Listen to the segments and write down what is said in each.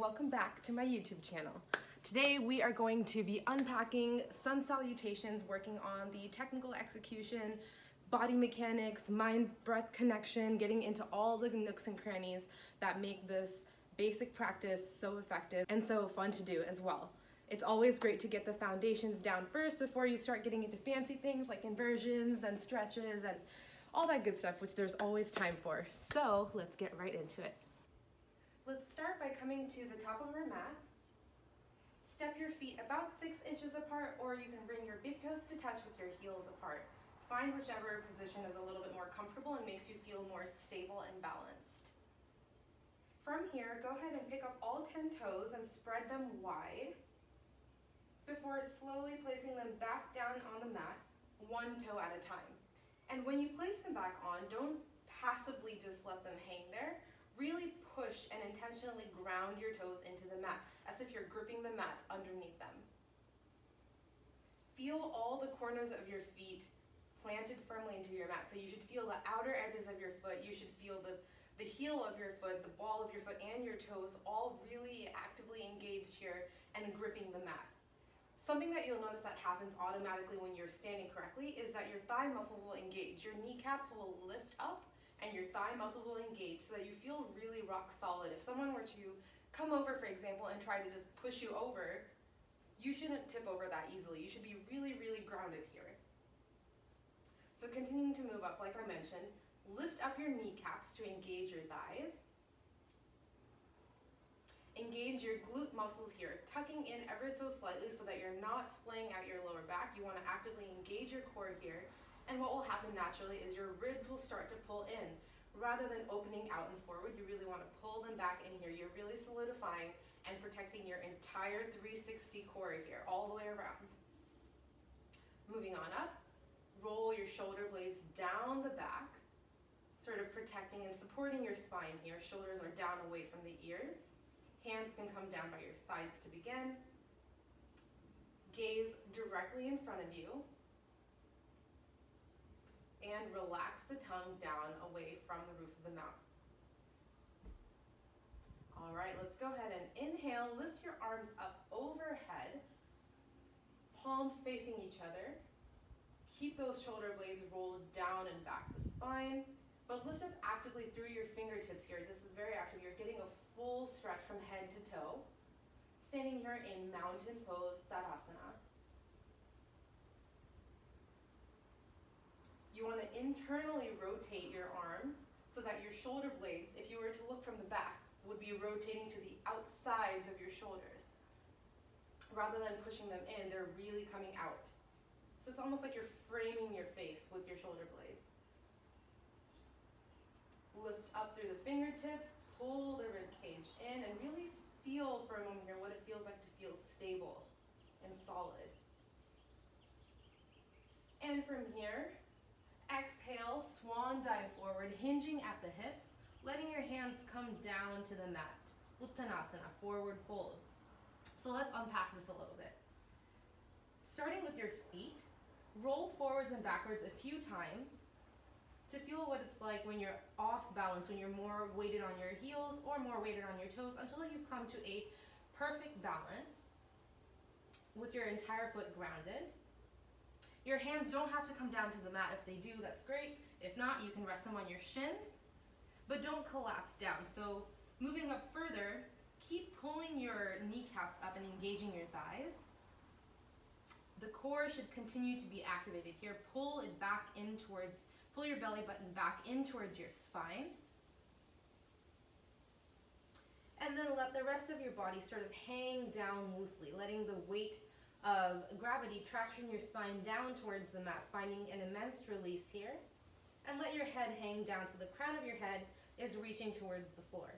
welcome back to my YouTube channel. Today we are going to be unpacking sun salutations, working on the technical execution, body mechanics, mind-breath connection, getting into all the nooks and crannies that make this basic practice so effective and so fun to do as well. It's always great to get the foundations down first before you start getting into fancy things like inversions and stretches and all that good stuff, which there's always time for. So let's get right into it. Let's start by coming to the top of our mat. Step your feet about 6 inches apart, or you can bring your big toes to touch with your heels apart. Find whichever position is a little bit more comfortable and makes you feel more stable and balanced. From here, go ahead and pick up all 10 toes and spread them wide before slowly placing them back down on the mat, one toe at a time. And when you place them back on, don't passively just let them hang there. Really push and intentionally ground your toes into the mat, as if you're gripping the mat underneath them. Feel all the corners of your feet planted firmly into your mat. So you should feel the outer edges of your foot, you should feel the heel of your foot, the ball of your foot, and your toes all really actively engaged here and gripping the mat. Something that you'll notice that happens automatically when you're standing correctly is that your thigh muscles will engage. Your kneecaps will lift up and your thigh muscles will engage so that you feel really rock solid. If someone were to come over, for example, and try to just push you over, you shouldn't tip over that easily. You should be really, really grounded here. So continuing to move up, like I mentioned, lift up your kneecaps to engage your thighs. Engage your glute muscles here, tucking in ever so slightly so that you're not splaying out your lower back. You want to actively engage your core here. And what will happen naturally is your ribs will start to pull in. Rather than opening out and forward, you really want to pull them back in here. You're really solidifying and protecting your entire 360 core here, all the way around. Moving on up, roll your shoulder blades down the back, sort of protecting and supporting your spine here. Shoulders are down away from the ears. Hands can come down by your sides to begin. Gaze directly in front of you. And relax the tongue down away from the roof of the mouth. All right, let's go ahead and inhale. Lift your arms up overhead, palms facing each other. Keep those shoulder blades rolled down and back the spine, but lift up actively through your fingertips here. This is very active. You're getting a full stretch from head to toe. Standing here in mountain pose, Tadasana. You want to internally rotate your arms so that your shoulder blades, if you were to look from the back, would be rotating to the outsides of your shoulders. Rather than pushing them in, they're really coming out. So it's almost like you're framing your face with your shoulder blades. Lift up through the fingertips, pull the rib cage in, and really feel for a moment here what it feels like to feel stable and solid. And from here, exhale, swan dive forward, hinging at the hips, letting your hands come down to the mat. Uttanasana, forward fold. So let's unpack this a little bit. Starting with your feet, roll forwards and backwards a few times to feel what it's like when you're off balance, when you're more weighted on your heels or more weighted on your toes, until you've come to a perfect balance with your entire foot grounded. Your hands don't have to come down to the mat. If they do, that's great. If not, you can rest them on your shins, but don't collapse down. So moving up further, keep pulling your kneecaps up and engaging your thighs. The core should continue to be activated here. Pull it back in towards, pull your belly button back in towards your spine. And then let the rest of your body sort of hang down loosely, letting the weight of gravity traction your spine down towards the mat, finding an immense release here. And let your head hang down so the crown of your head is reaching towards the floor.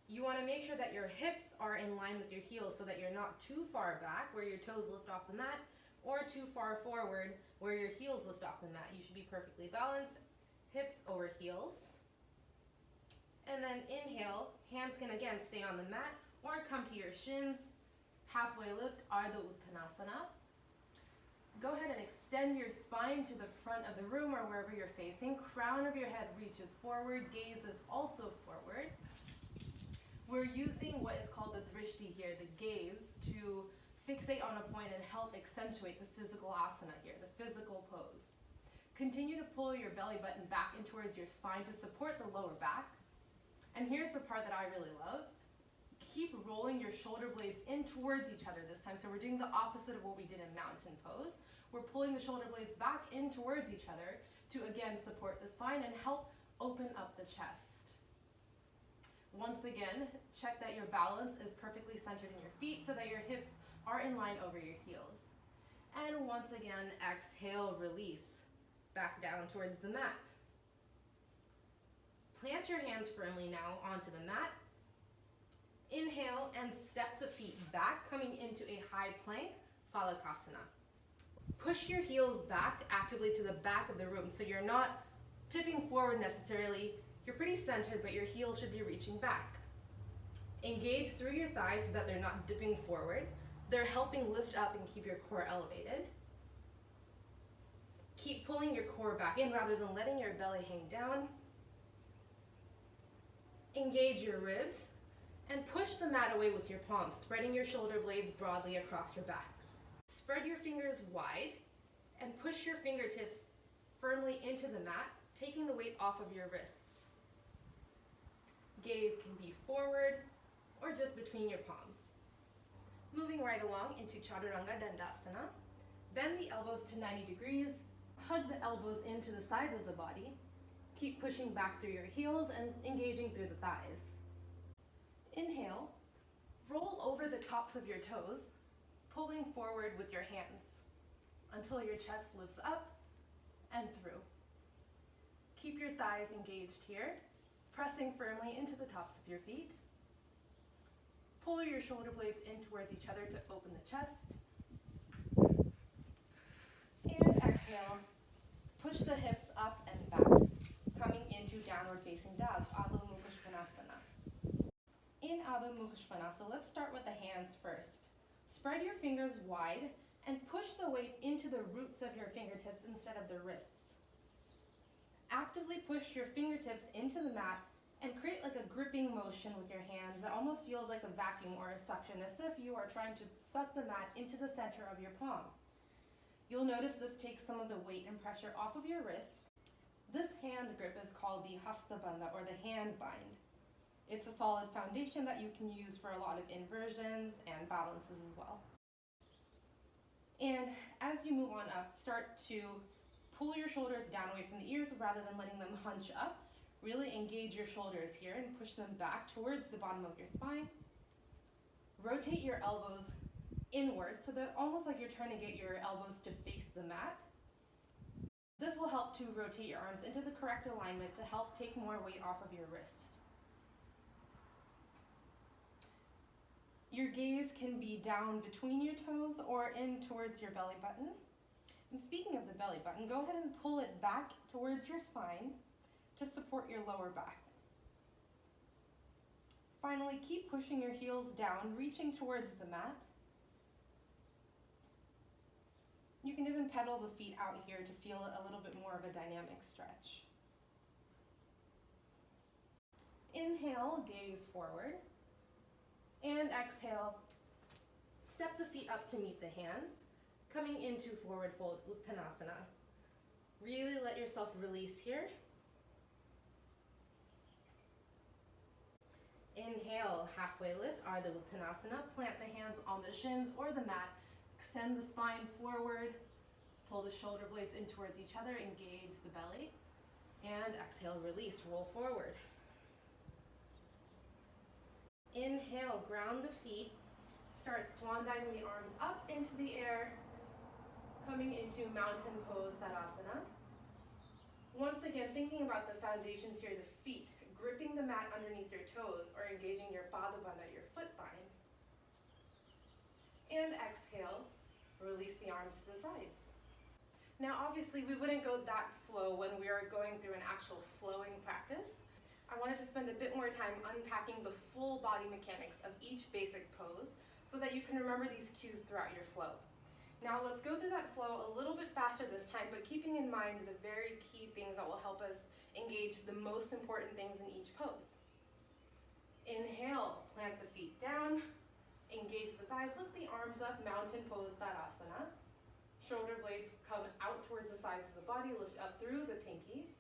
You want to make sure that your hips are in line with your heels so that you're not too far back where your toes lift off the mat, or too far forward where your heels lift off the mat. You should be perfectly balanced, hips over heels. And then inhale, hands can again stay on the mat or come to your shins. Halfway lift, Ardha Uttanasana. Go ahead and extend your spine to the front of the room or wherever you're facing. Crown of your head reaches forward, gaze is also forward. We're using what is called the drishti here, the gaze, to fixate on a point and help accentuate the physical asana here, the physical pose. Continue to pull your belly button back in towards your spine to support the lower back. And here's the part that I really love. Keep rolling your shoulder blades in towards each other this time. So we're doing the opposite of what we did in mountain pose. We're pulling the shoulder blades back in towards each other to again support the spine and help open up the chest. Once again, check that your balance is perfectly centered in your feet so that your hips are in line over your heels. And once again, exhale, release, back down towards the mat. Plant your hands firmly now onto the mat. Inhale and step the feet back, coming into a high plank, phalakasana. Push your heels back actively to the back of the room so you're not tipping forward necessarily. You're pretty centered, but your heels should be reaching back. Engage through your thighs so that they're not dipping forward. They're helping lift up and keep your core elevated. Keep pulling your core back in rather than letting your belly hang down. Engage your ribs and push the mat away with your palms, spreading your shoulder blades broadly across your back. Spread your fingers wide and push your fingertips firmly into the mat, taking the weight off of your wrists. Gaze can be forward or just between your palms. Moving right along into Chaturanga Dandasana. Bend the elbows to 90 degrees. Hug the elbows into the sides of the body. Keep pushing back through your heels and engaging through the thighs. Inhale, roll over the tops of your toes, pulling forward with your hands until your chest lifts up and through. Keep your thighs engaged here, pressing firmly into the tops of your feet. Pull your shoulder blades in towards each other to open the chest. And exhale, push the hips up and back, coming into downward facing dog, Adho Mukha Svanasana. In Adho Mukha Svanasana, let's start with the hands first. Spread your fingers wide and push the weight into the roots of your fingertips instead of the wrists. Actively push your fingertips into the mat and create like a gripping motion with your hands that almost feels like a vacuum or a suction, as if you are trying to suck the mat into the center of your palm. You'll notice this takes some of the weight and pressure off of your wrist. This hand grip is called the hasta bandha, or the hand bind. It's a solid foundation that you can use for a lot of inversions and balances as well. And as you move on up, start to pull your shoulders down away from the ears rather than letting them hunch up. Really engage your shoulders here and push them back towards the bottom of your spine. Rotate your elbows inward so that almost like you're trying to get your elbows to face the mat. This will help to rotate your arms into the correct alignment to help take more weight off of your wrist. Your gaze can be down between your toes or in towards your belly button. And speaking of the belly button, go ahead and pull it back towards your spine to support your lower back. Finally, keep pushing your heels down, reaching towards the mat. You can even pedal the feet out here to feel a little bit more of a dynamic stretch. Inhale, gaze forward. And exhale, step the feet up to meet the hands, coming into forward fold Uttanasana. Really let yourself release here. Inhale, halfway lift, Ardha Uttanasana. Plant the hands on the shins or the mat. Extend the spine forward. Pull the shoulder blades in towards each other. Engage the belly. And exhale, release, roll forward. Inhale, ground the feet. Start swan diving the arms up into the air. Coming into mountain pose, Tadasana. Once again, thinking about the foundations here, the feet, gripping the mat underneath your toes or engaging your pada bandha, your foot bind. And exhale, release the arms to the sides. Now obviously we wouldn't go that slow when we are going through an actual flowing practice. I wanted to spend a bit more time unpacking the full body mechanics of each basic pose so that you can remember these cues throughout your flow. Now let's go through that flow a little bit faster this time, but keeping in mind the very key things that will help us engage the most important things in each pose. Inhale, plant the feet down, engage the thighs, lift the arms up, mountain pose, Tadasana. Shoulder blades come out towards the sides of the body, lift up through the pinkies.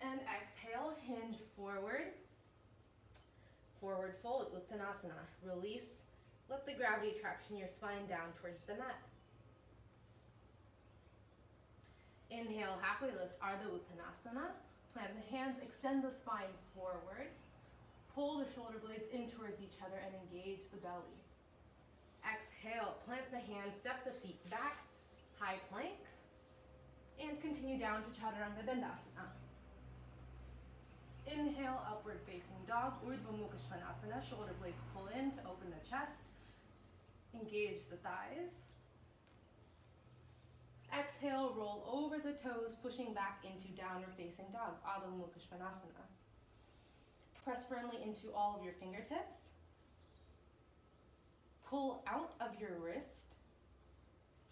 And exhale, hinge forward. Forward fold, Uttanasana. Release, let the gravity traction your spine down towards the mat. Inhale, halfway lift, Ardha Uttanasana. Plant the hands, extend the spine forward. Pull the shoulder blades in towards each other and engage the belly. Exhale, plant the hands, step the feet back, high plank, and continue down to Chaturanga Dandasana. Inhale, upward facing dog, Urdhva Mukha Svanasana, shoulder blades pull in to open the chest, engage the thighs. Exhale, roll over the toes, pushing back into downward facing dog, Adho Mukha Svanasana. Press firmly into all of your fingertips. Pull out of your wrist.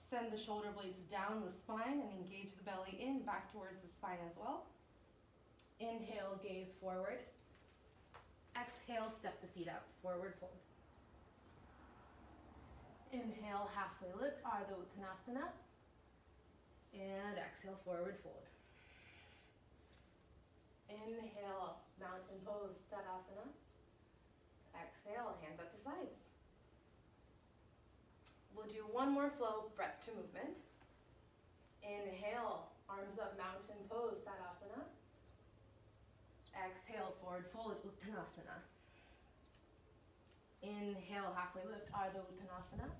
Send the shoulder blades down the spine and engage the belly in, back towards the spine as well. Inhale, gaze forward. Exhale, step the feet out, forward fold. Inhale, halfway lift, Ardha Uttanasana. And exhale, forward fold. Inhale, mountain pose, Tadasana. Exhale, hands at the sides. We'll do one more flow, breath to movement. Inhale, arms up, mountain pose, Tadasana. Exhale, forward fold, Uttanasana. Inhale, halfway lift, Ardha Uttanasana.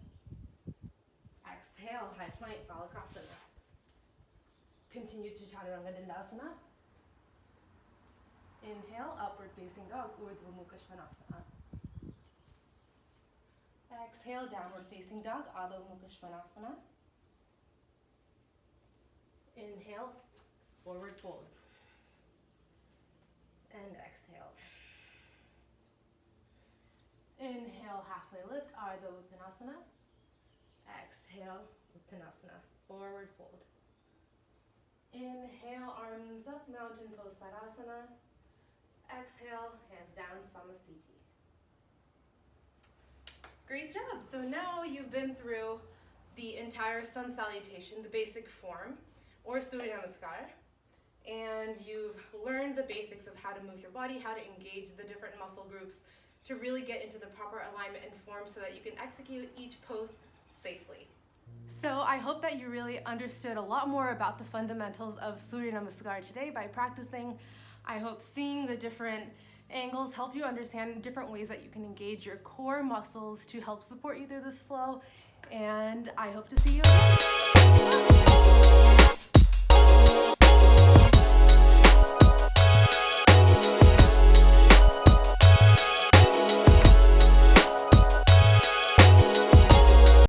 Exhale, high plank, Balasana. Continue to Chaturanga Dandasana. Inhale, upward facing dog, Urdhva Mukha Svanasana. Exhale, downward facing dog, Adho Mukha Svanasana. Inhale, forward fold. And exhale. Inhale, halfway lift, Ardha Uttanasana. Exhale, Uttanasana, forward fold. Inhale, arms up, mountain pose, Tadasana. Exhale, hands down, Samasthiti. Great job. So now you've been through the entire sun salutation, the basic form, or Surya Namaskar, and you've learned the basics of how to move your body, how to engage the different muscle groups to really get into the proper alignment and form so that you can execute each pose safely. So I hope that you really understood a lot more about the fundamentals of Surya Namaskar today by practicing. I hope seeing the different angles help you understand different ways that you can engage your core muscles to help support you through this flow. And I hope to see you again.